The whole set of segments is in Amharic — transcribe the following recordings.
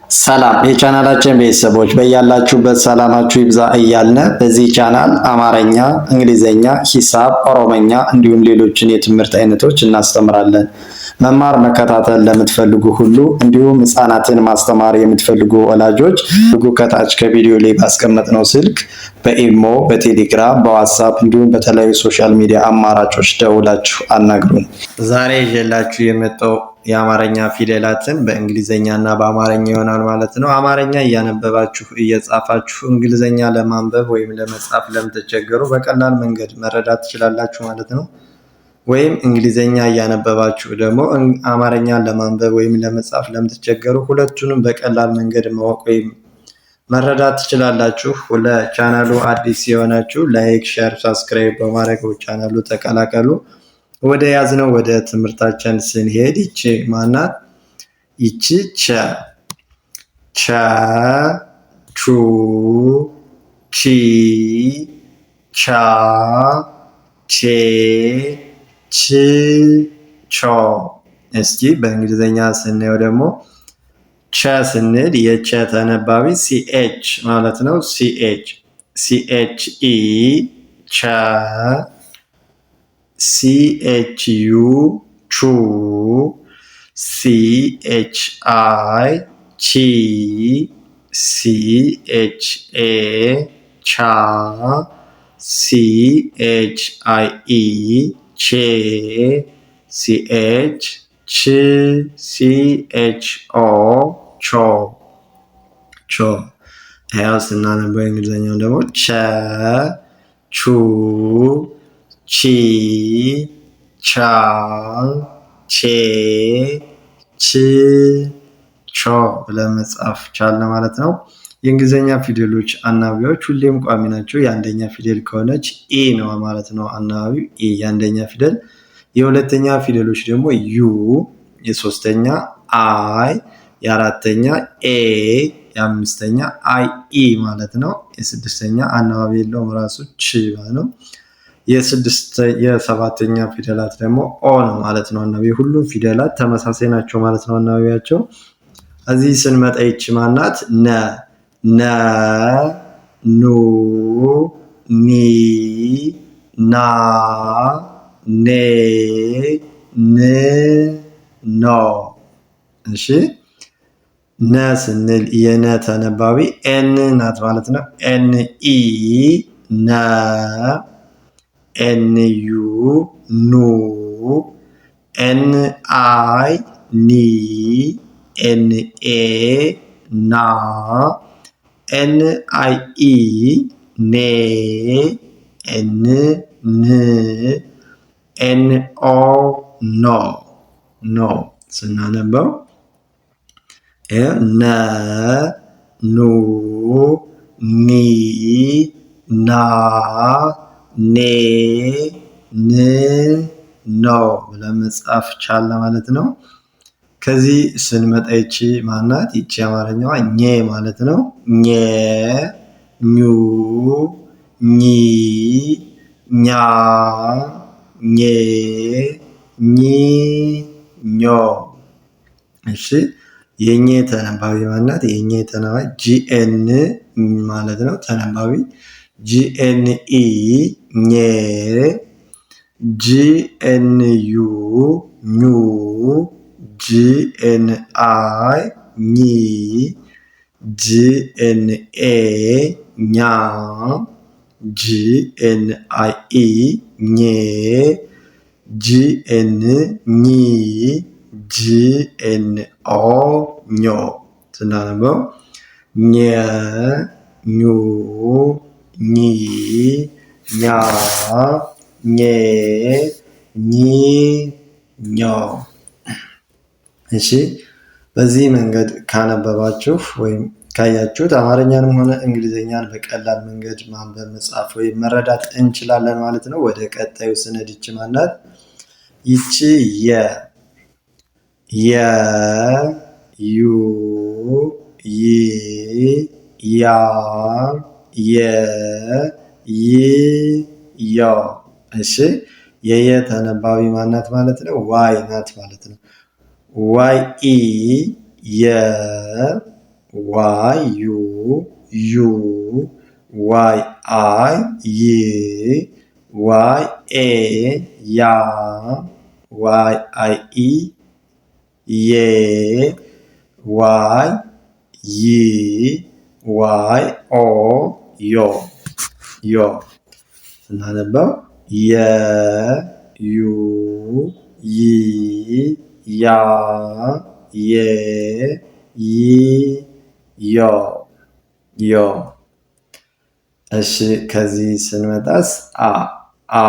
ሰላም የቻናላችን ቤተሰቦች በያላችሁበት ሰላማችሁ ይብዛ እያልን በዚህ ቻናል አማርኛ፣ እንግሊዘኛ፣ ሂሳብ፣ ኦሮሞኛ እንዲሁም ሌሎችን የትምህርት አይነቶች እናስተምራለን። መማር መከታተል ለምትፈልጉ ሁሉ እንዲሁም ህፃናትን ማስተማር የምትፈልጉ ወላጆች ከታች ከቪዲዮ ላይ ባስቀመጥነው ስልክ በኢሞ፣ በቴሌግራም፣ በዋትሳፕ እንዲሁም በተለያዩ ሶሻል ሚዲያ አማራጮች ደውላችሁ አናግሩን። ዛሬ ይዤላችሁ የመጣው የአማርኛ ፊደላትን በእንግሊዘኛ እና በአማርኛ ይሆናል ማለት ነው። አማርኛ እያነበባችሁ እየጻፋችሁ እንግሊዘኛ ለማንበብ ወይም ለመጻፍ ለምትቸገሩ በቀላል መንገድ መረዳት ትችላላችሁ ማለት ነው። ወይም እንግሊዘኛ እያነበባችሁ ደግሞ አማርኛን ለማንበብ ወይም ለመጻፍ ለምትቸገሩ ሁለቱንም በቀላል መንገድ ማወቅ ወይም መረዳት ትችላላችሁ። ለቻናሉ አዲስ የሆናችሁ ላይክ፣ ሼር፣ ሰብስክራይብ በማድረግ ቻናሉ ተቀላቀሉ። ወደ ያዝነው ወደ ትምህርታችን ስንሄድ ይቺ ማናት? ይቺ ቸ፣ ቸ፣ ቹ፣ ቺ፣ ቻ፣ ቼ፣ ች፣ ቾ። እስኪ በእንግሊዘኛ ስናየው ደግሞ ቸ ስንል የቸ ተነባቢ ሲኤች ማለት ነው። ሲኤች ሲኤች ኢ ቸ CHU ቹ CHI ቺ CHA ቻ CHIE ቼ CH ች CHO ቾ ቾ። ያው ስናነበው እንግሊዘኛው ደግሞ ቸ ቹ ቺ ቻ ቼ ች ቾ ብለን መጻፍ ቻለ ማለት ነው። የእንግሊዘኛ ፊደሎች አናባቢዎች ሁሌም ቋሚ ናቸው። የአንደኛ ፊደል ከሆነች ኢ ነው ማለት ነው። አናባቢው ኢ የአንደኛ ፊደል። የሁለተኛ ፊደሎች ደግሞ ዩ፣ የሶስተኛ አይ፣ የአራተኛ ኤ፣ የአምስተኛ አይ ኢ ማለት ነው። የስድስተኛ አናባቢ የለውም ራሱ ች ነው። የሰባተኛ ፊደላት ደግሞ ኦ ነው ማለት ነው። አናባቢ ሁሉም ፊደላት ተመሳሳይ ናቸው ማለት ነው አናባቢያቸው። እዚህ ስንመጣ ይቺ ማናት? ነ፣ ነ፣ ኑ፣ ኒ፣ ና፣ ኔ፣ ን፣ ኖ። እሺ ነ ስንል የነ ተነባቢ ኤን ናት ማለት ነው። ኤን ኢ ነ፣ NU ኑ፣ NI ኒ፣ NA ና፣ NIE ኔ፣ N ን፣ NO ኖ ኖ። ስናነበው ነ፣ ኑ፣ ኒ፣ ና፣ ኔ፣ ን፣ ኖ ብለን መጻፍ ቻለ ማለት ነው። ከዚህ ስንመጣ ይቺ ማናት? ይቺ አማርኛዋ ኘ ማለት ነው። ኘ፣ ኙ፣ ኚ፣ ኛ፣ ኘ፣ ኚ፣ ኞ። እሺ የኘ ተነባቢ ማናት? የኘ ተነባቢ ጂኤን ማለት ነው። ተነባቢ GNE ኘ፣ GNU ኙ፣ GNI ኚ፣ GNA ኛ፣ GNIE ኘ፣ GN ኚ፣ GNO ኞ። ስናነበው ኘ፣ ኙ፣ ኚ፣ ኛ፣ ኘ፣ ኚ፣ ኞ። እሺ በዚህ መንገድ ካነበባችሁ ወይም ካያችሁት አማርኛንም ሆነ እንግሊዘኛን በቀላል መንገድ ማንበብ፣ መጻፍ ወይም መረዳት እንችላለን ማለት ነው። ወደ ቀጣዩ ስነድ ይቺ ማናት? ይቺ የ፣ የ፣ ዩ፣ ይ፣ ያ፣ የ፣ ይ፣ ዮ። እሺ የየ ተነባቢ ማናት ማለት ነው? ዋይ ናት ማለት ነው። ዋይ ኢ የ ዋይ ዩ ዩ ዋይ አይ ይ ዋይ ኤ ያ ዋይ አይ ኢ ዬ ዋይ ይ ዋይ ኦ ዮ ዮ ስናነበው የ ዩ ይ ያ የ ይ ዮ ዮ። እሺ ከዚህ ስንመጣስ አ አ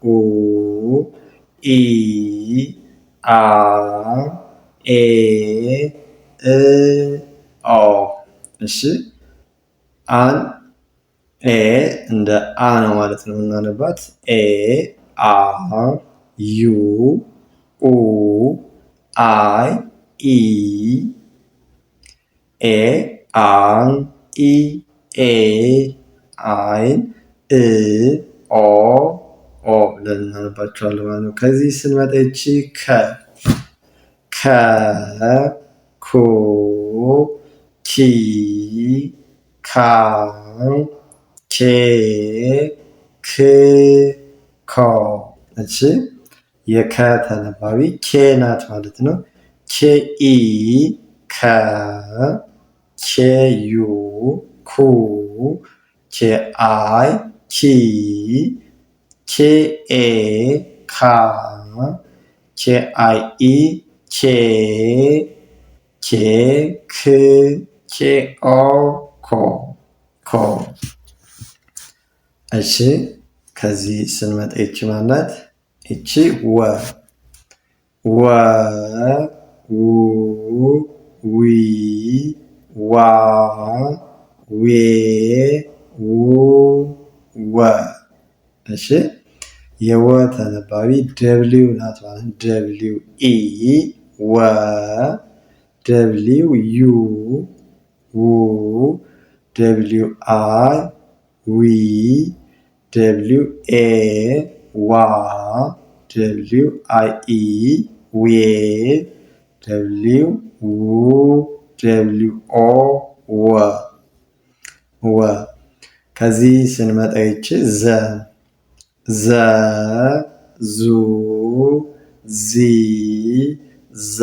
ኡ ኢ አ ኤ እ ኦ። እሺ አን ኤ እንደ አ ነው ማለት ነው የምናነባት። ኤ አ ዩ ኡ አይ ኢ ኤ አን ኢ ኤ አይን እ ኦ ኦ ብለን እናነባቸዋለን ማለት ነው። ከዚህ ስንመጣ ይቺ ከ ከ ኩ ኪ ካ ኬ ክ ኮ። እሺ የከ ተነባቢ ኬ ናት ማለት ነው። ኬ ኢ ከ ኬ ዩ ኩ ኬ አይ ኪ ኬ ኤ ካ ኬ አይ ኢ ኬ ኬ ክ ኬ ኦ ኮ ኮ። እሺ ከዚህ ስንመጣ ይቺ ማለት ይቺ ወ ወ ው ዊ ዋ ዌ ው ወ። እሺ የወ ተነባቢ ደብሊው ናት ማለት ደብሊው ኢ ወ ደብሊው ዩ ው ደብሊው አይ ዊ ደብሊው ኤ ዋ ደብሊው አይ ኢ ዌ ደብሊው ው ደብሊው ኦ ወ ወ። ከዚህ ስንመጣ ይቺ ዘ ዘ ዙ ዚ ዛ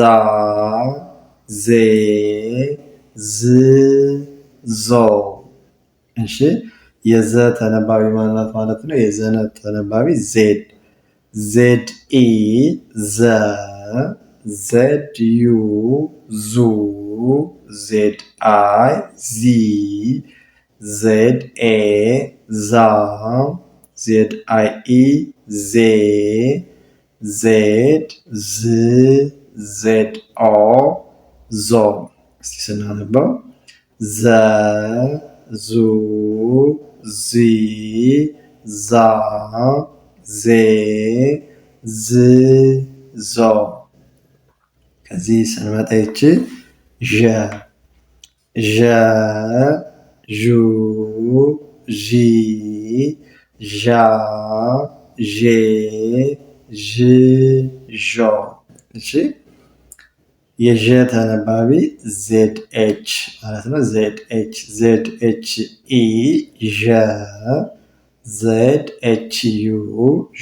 ዜ ዝ ዞ። እሺ የዘ ተነባቢ ማናት ማለት ነው። የዘነ ተነባቢ ዜድ ዜድ ኢ ዘ ዜድ ዩ ዙ ዜድ አይ ዚ ዜድ ኤ ዛ ዜድ አይ ኢ ዜ ዜድ ዝ ዜድ ኦ ዞ። እስቲ ስናነበው ዘ ዙ ዚ ዛ ዜ ዝ ዞ። ከዚህ ስንመጣ ይቺ ዠ ዠ ዡ ዢ ዣ ዤ ዥ ዦ። እሺ የዠ ተነባቢ ዜድ ኤች ማለት ነው። ዜድ ኤች ዜድ ኤች ኢ ዠ ዜድ ኤች ዩ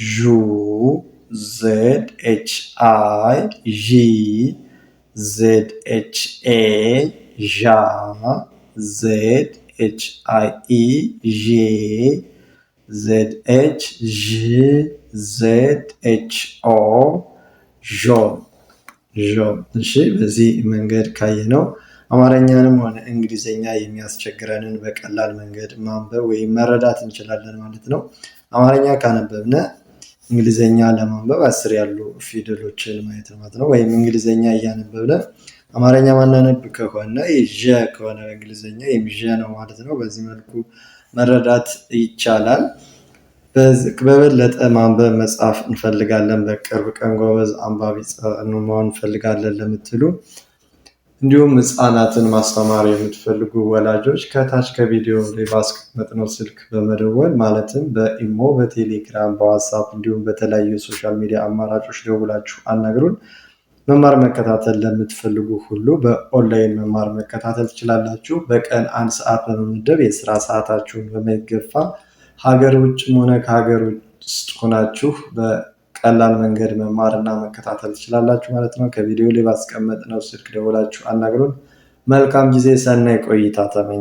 ዡ ዜድ ኤች አይ ዢ ዜድ ኤች ኤ ዣ ዜድ ኤች አይ ኢ ዤ ዜድ ኤች ዥ ዜድ ኤች ኦ ዦ ዦ። እሺ በዚህ መንገድ ካየነው አማርኛንም ሆነ እንግሊዘኛ የሚያስቸግረንን በቀላል መንገድ ማንበብ ወይም መረዳት እንችላለን ማለት ነው። አማርኛ ካነበብነ እንግሊዘኛ ለማንበብ 10 ያሉ ፊደሎችን ማየት ማለት ነው። ወይም እንግሊዘኛ እያነበብነ አማርኛ ማናነብ ከሆነ ዠ ከሆነ እንግሊዘኛ ዠ ነው ማለት ነው። በዚህ መልኩ መረዳት ይቻላል። በበለጠ ማንበብ መጻፍ እንፈልጋለን፣ በቅርብ ቀን ጎበዝ አንባቢ መሆን እንፈልጋለን ለምትሉ እንዲሁም ህፃናትን ማስተማር የምትፈልጉ ወላጆች ከታች ከቪዲዮ ላይ ባስቀመጥነው ስልክ በመደወል ማለትም በኢሞ፣ በቴሌግራም፣ በዋትስአፕ እንዲሁም በተለያዩ ሶሻል ሚዲያ አማራጮች ደውላችሁ አናግሩን። መማር መከታተል ለምትፈልጉ ሁሉ በኦንላይን መማር መከታተል ትችላላችሁ። በቀን 1 ሰዓት በመመደብ የስራ ሰዓታችሁን በማይገፋ ሀገር ውጭም ሆነ ከሀገር ውስጥ ሆናችሁ በቀላል መንገድ መማርና መከታተል ትችላላችሁ ማለት ነው። ከቪዲዮ ላይ ባስቀመጥነው ስልክ ደውላችሁ አናግሩን። መልካም ጊዜ፣ ሰናይ ቆይታ ተመኘ